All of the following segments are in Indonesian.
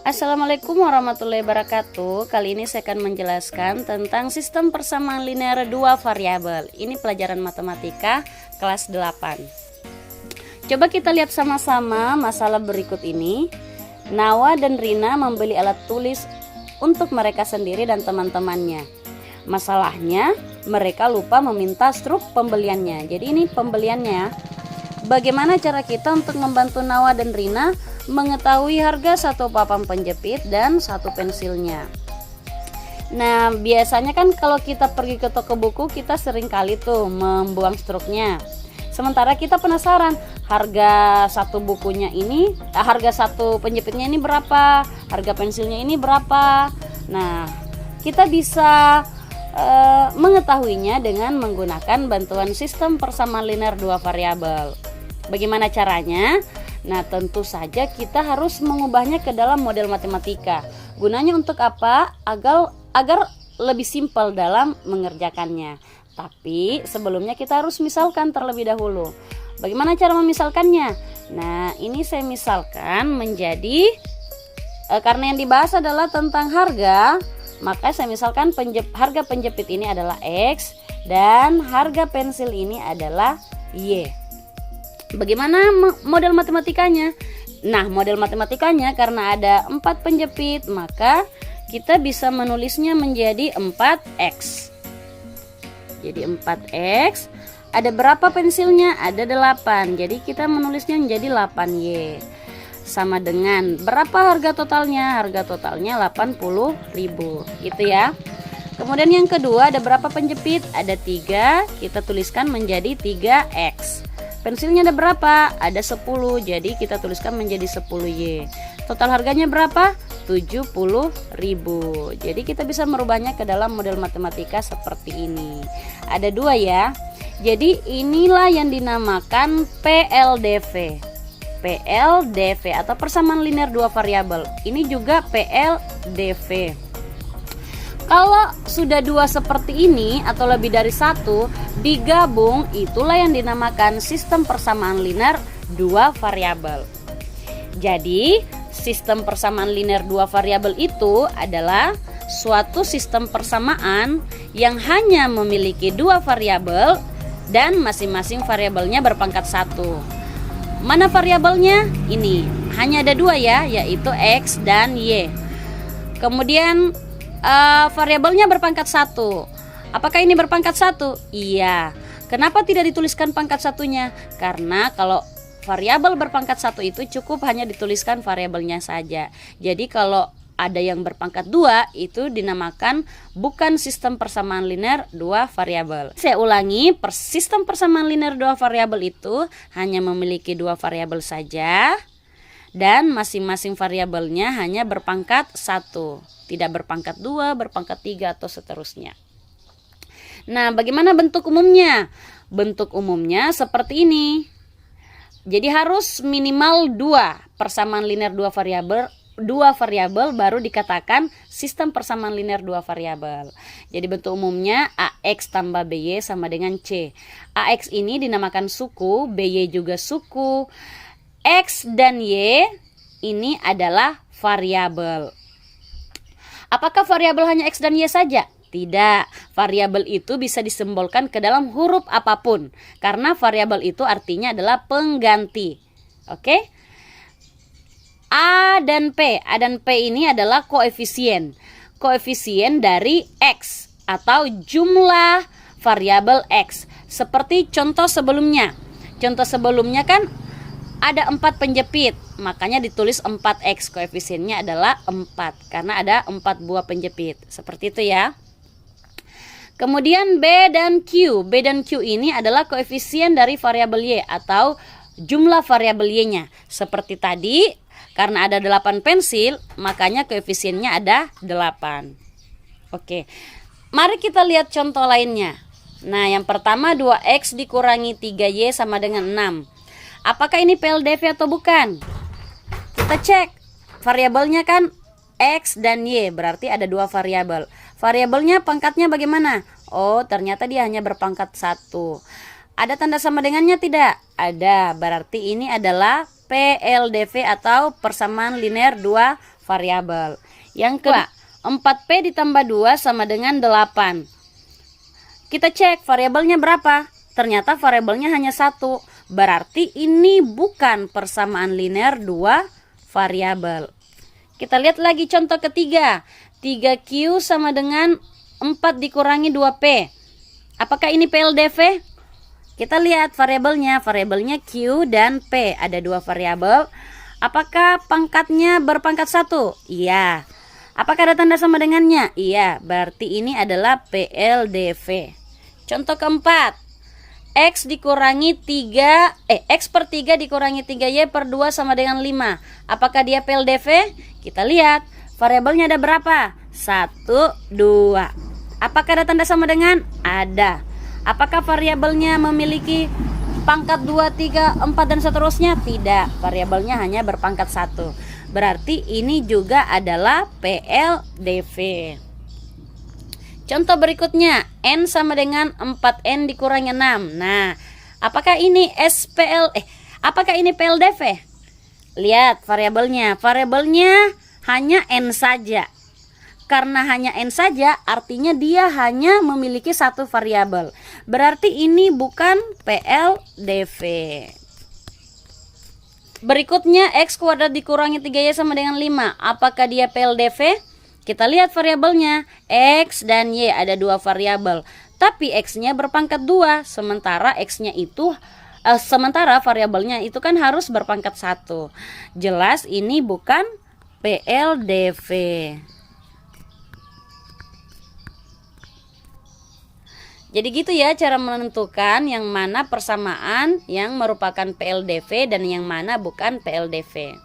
Assalamualaikum warahmatullahi wabarakatuh. Kali ini saya akan menjelaskan tentang sistem persamaan linear dua variabel. Ini pelajaran matematika kelas 8. Coba kita lihat sama-sama masalah berikut ini. Nawa dan Rina membeli alat tulis untuk mereka sendiri dan teman-temannya. Masalahnya, mereka lupa meminta struk pembeliannya. Jadi ini pembeliannya. Bagaimana cara kita untuk membantu Nawa dan Rina mengetahui harga satu papan penjepit dan satu pensilnya? Nah, biasanya kan kalau kita pergi ke toko buku, kita sering kali tuh membuang struknya. Sementara kita penasaran, harga satu bukunya ini, harga satu penjepitnya ini berapa, harga pensilnya ini berapa. Nah, kita bisa mengetahuinya dengan menggunakan bantuan sistem persamaan linear dua variabel. Bagaimana caranya? Nah, tentu saja kita harus mengubahnya ke dalam model matematika. Gunanya untuk apa? Agar lebih simpel dalam mengerjakannya. Tapi sebelumnya kita harus misalkan terlebih dahulu. Bagaimana cara memisalkannya? Nah, ini saya misalkan menjadi karena yang dibahas adalah tentang harga, maka saya misalkan harga penjepit ini adalah X dan harga pensil ini adalah Y. Bagaimana model matematikanya? Nah, model matematikanya karena ada 4 penjepit, maka kita bisa menulisnya menjadi 4X. Jadi 4X. Ada berapa pensilnya? Ada 8. Jadi kita menulisnya menjadi 8Y. Sama dengan berapa harga totalnya? Harga totalnya 80.000, gitu ya. Kemudian yang kedua, ada berapa penjepit? Ada 3. Kita tuliskan menjadi 3X. Pensilnya ada berapa? Ada 10. Jadi kita tuliskan menjadi 10Y. Total harganya berapa? 70.000. Jadi kita bisa merubahnya ke dalam model matematika seperti ini. Ada 2 ya. Jadi inilah yang dinamakan PLDV. PLDV atau persamaan linear dua variabel. Ini juga PLDV. Kalau sudah 2 seperti ini atau lebih dari 1 digabung, itulah yang dinamakan sistem persamaan linear dua variabel. Jadi sistem persamaan linear dua variabel itu adalah suatu sistem persamaan yang hanya memiliki 2 variabel dan masing-masing variabelnya berpangkat 1. Mana variabelnya? Ini hanya ada 2 ya, yaitu X dan Y. Kemudian variabelnya berpangkat 1. Apakah ini berpangkat 1? Iya. Kenapa tidak dituliskan pangkat satunya? Karena kalau variabel berpangkat 1 itu cukup hanya dituliskan variabelnya saja. Jadi kalau ada yang berpangkat 2 itu dinamakan bukan sistem persamaan linear dua variabel. Saya ulangi, sistem persamaan linear dua variabel itu hanya memiliki 2 variabel saja dan masing-masing variabelnya hanya berpangkat 1, tidak berpangkat 2, berpangkat 3 atau seterusnya. Nah, bagaimana bentuk umumnya? Bentuk umumnya seperti ini. Jadi harus minimal 2 persamaan linear dua variabel baru dikatakan sistem persamaan linear dua variabel. Jadi bentuk umumnya AX tambah BY sama dengan C. AX ini dinamakan suku, BY juga suku. X dan Y ini adalah variabel. Apakah variabel hanya X dan Y saja? Tidak, variabel itu bisa disimbolkan ke dalam huruf apapun karena variabel itu artinya adalah pengganti. Oke? A dan P ini adalah koefisien dari X atau jumlah variabel X. Seperti contoh sebelumnya. Contoh sebelumnya kan ada 4 penjepit, makanya ditulis 4X, koefisiennya adalah 4 karena ada 4 buah penjepit. Seperti itu ya. Kemudian B dan Q ini adalah koefisien dari variabel Y atau jumlah variabel Y-nya. Seperti tadi, karena ada 8 pensil, makanya koefisiennya ada 8. Oke, mari kita lihat contoh lainnya. Nah, yang pertama 2X dikurangi 3Y sama dengan 6. Apakah ini PLDV atau bukan? Kita cek. Variabelnya kan X dan Y, berarti ada 2 variabel. Variabelnya pangkatnya bagaimana? Oh, ternyata dia hanya berpangkat 1. Ada tanda sama dengannya tidak? Ada, berarti ini adalah PLDV atau persamaan linear dua variabel. Yang kedua, 4P ditambah 2 sama dengan 8. Kita cek variabelnya berapa. Ternyata variabelnya hanya 1. Berarti ini bukan persamaan linear 2 variabel. Kita lihat lagi contoh ketiga. 3Q sama dengan 4 dikurangi 2P. Apakah ini PLDV? Kita lihat variabelnya. Variabelnya Q dan P. Ada 2 variabel. Apakah pangkatnya berpangkat 1? Iya. Apakah ada tanda sama dengannya? Iya. Berarti ini adalah PLDV. Contoh keempat. X dikurangi 3 X per 3 dikurangi 3Y per 2 sama dengan 5. Apakah dia PLDV? Kita lihat. Variabelnya ada berapa? 1, 2. Apakah ada tanda sama dengan? Ada. Apakah variabelnya memiliki pangkat 2, 3, 4 dan seterusnya? Tidak. Variabelnya hanya berpangkat 1. Berarti ini juga adalah PLDV. Contoh berikutnya, N sama dengan 4N dikurangi 6. Nah, apakah ini apakah ini PLDV? Lihat variabelnya. Variabelnya hanya N saja. Karena hanya N saja, artinya dia hanya memiliki 1 variabel. Berarti ini bukan PLDV. Berikutnya, X kuadrat dikurangi 3Y sama dengan 5. Apakah dia PLDV? Kita lihat variabelnya. X dan Y ada 2 variabel. Tapi X-nya berpangkat 2. Sementara X-nya itu sementara variabelnya itu kan harus berpangkat 1. Jelas ini bukan PLDV. Jadi gitu ya cara menentukan yang mana persamaan yang merupakan PLDV dan yang mana bukan PLDV.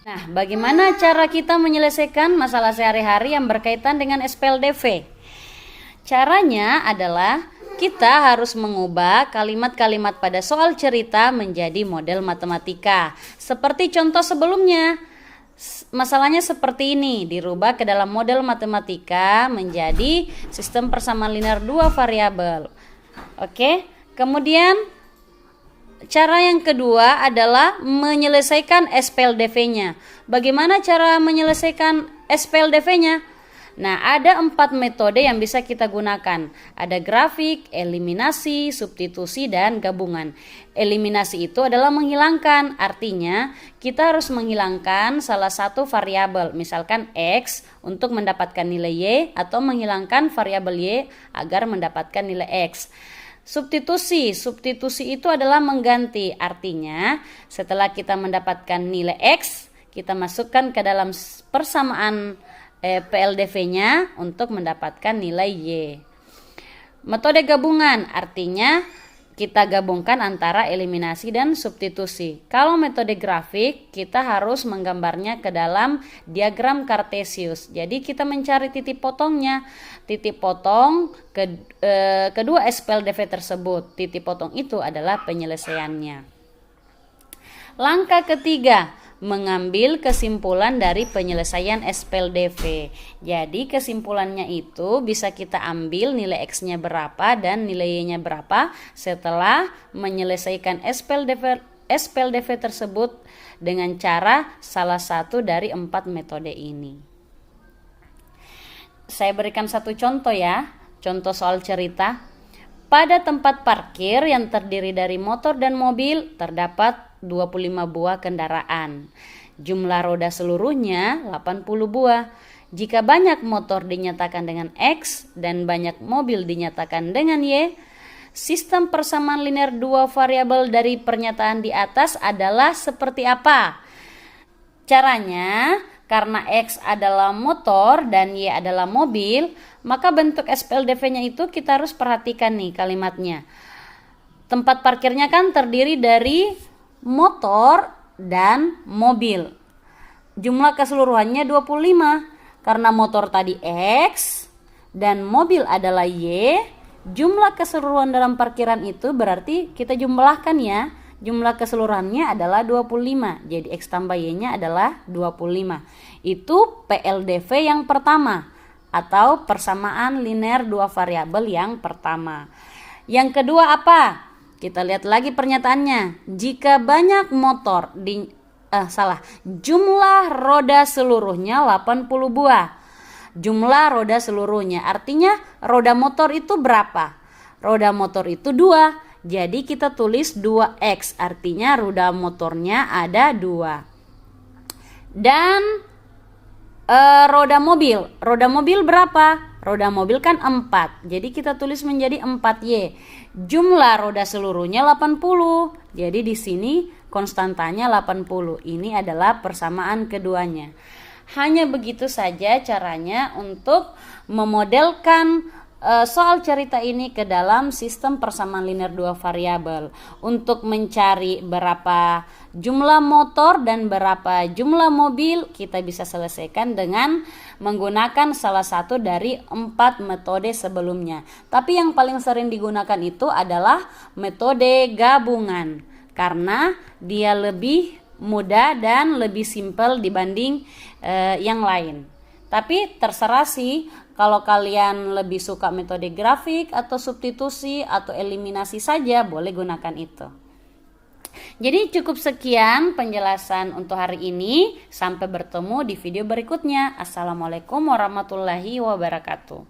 Nah, bagaimana cara kita menyelesaikan masalah sehari-hari yang berkaitan dengan SPLDV? Caranya adalah kita harus mengubah kalimat-kalimat pada soal cerita menjadi model matematika. Seperti contoh sebelumnya. Masalahnya seperti ini, dirubah ke dalam model matematika menjadi sistem persamaan linear 2 variabel. Oke, kemudian cara yang kedua adalah menyelesaikan SPLDV-nya. Bagaimana cara menyelesaikan SPLDV-nya? Nah, ada 4 metode yang bisa kita gunakan. Ada grafik, eliminasi, substitusi, dan gabungan. Eliminasi itu adalah menghilangkan. Artinya, kita harus menghilangkan salah satu variabel, misalkan X untuk mendapatkan nilai Y, atau menghilangkan variabel Y agar mendapatkan nilai X. Substitusi itu adalah mengganti. Artinya, setelah kita mendapatkan nilai X, kita masukkan ke dalam persamaan PLDV-nya untuk mendapatkan nilai Y. Metode gabungan artinya kita gabungkan antara eliminasi dan substitusi. Kalau metode grafik, kita harus menggambarnya ke dalam diagram Kartesius. Jadi kita mencari titik potongnya. Titik potong kedua SPLDV tersebut. Titik potong itu adalah penyelesaiannya. Langkah ketiga, mengambil kesimpulan dari penyelesaian SPLDV. Jadi kesimpulannya itu bisa kita ambil nilai X-nya berapa dan nilai Y-nya berapa setelah menyelesaikan SPLDV tersebut dengan cara salah satu dari 4 metode ini. Saya berikan satu contoh ya, contoh soal cerita. Pada tempat parkir yang terdiri dari motor dan mobil terdapat 25 buah kendaraan. Jumlah roda seluruhnya 80 buah. Jika banyak motor dinyatakan dengan X dan banyak mobil dinyatakan dengan Y, sistem persamaan linear 2 variabel dari pernyataan di atas adalah seperti apa? Caranya, karena X adalah motor dan Y adalah mobil, maka bentuk SPLDV-nya itu kita harus perhatikan nih kalimatnya. Tempat parkirnya kan terdiri dari motor dan mobil. Jumlah keseluruhannya 25. Karena motor tadi X dan mobil adalah Y, jumlah keseluruhan dalam parkiran itu berarti kita jumlahkan ya. Jumlah keseluruhannya adalah 25. Jadi X tambah Y-nya adalah 25. Itu PLDV yang pertama atau persamaan linear 2 variabel yang pertama. Yang kedua apa? Kita lihat lagi pernyataannya. Jika banyak motor jumlah roda seluruhnya 80 buah. Jumlah roda seluruhnya artinya roda motor itu berapa? Roda motor itu 2. Jadi kita tulis 2X, artinya roda motornya ada 2. Dan roda mobil berapa? Roda mobil kan 4. Jadi kita tulis menjadi 4Y. Jumlah roda seluruhnya 80. Jadi di sini konstantanya 80. Ini adalah persamaan keduanya. Hanya begitu saja caranya untuk memodelkan soal cerita ini ke dalam sistem persamaan linear 2 variabel. Untuk mencari berapa jumlah motor dan berapa jumlah mobil, kita bisa selesaikan dengan menggunakan salah satu dari 4 metode sebelumnya. Tapi yang paling sering digunakan itu adalah metode gabungan, karena dia lebih mudah dan lebih simpel dibanding yang lain. Tapi terserah sih, kalau kalian lebih suka metode grafik atau substitusi atau eliminasi saja, boleh gunakan itu. Jadi cukup sekian penjelasan untuk hari ini. Sampai bertemu di video berikutnya. Assalamualaikum warahmatullahi wabarakatuh.